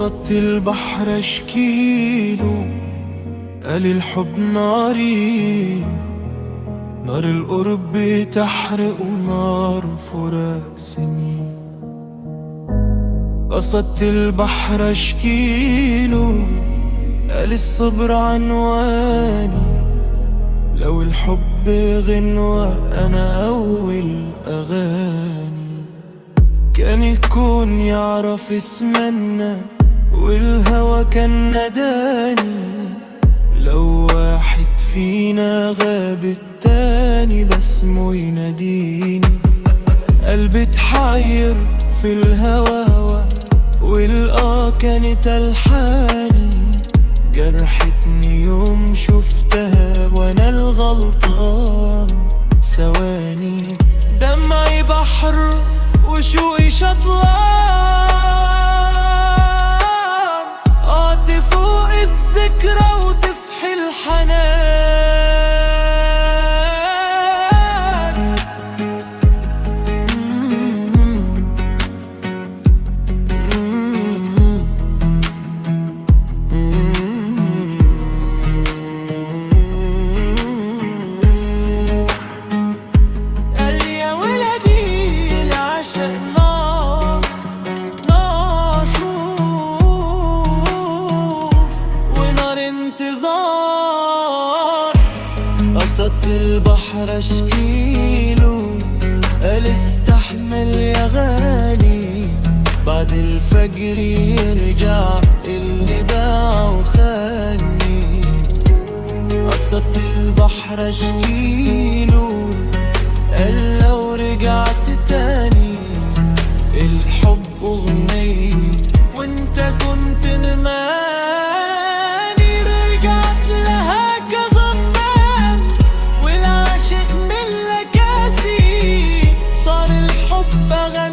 قصدت البحر اشكيله، قال الحب ناري، نار القرب تحرق ونار فراق سنين. قصدت البحر اشكيله، قال الصبر عنواني، لو الحب غنوة أنا أول أغاني. كان الكون يعرف اسمنا والهوى كان نداني، لو واحد فينا غاب التاني باسمه يناديني. قلبي اتحير في الهوى كانت ألحاني، جرحتني يوم شفتها وانا الغلطان. ثواني دمعي بحر وشوقي شطلان، تفوق الذكرى وتصحي الحنان. قصدت البحر اشكيله، قال استحمل يا غالي، بعد الفجر يرجع اللي باع وخاني. قصدت البحر اشكيله، قال لو رجعت تاني الحب اغنية وانت كنت نماني. رجعت لها كزمان والعاشق من لكاسي، صار الحب غني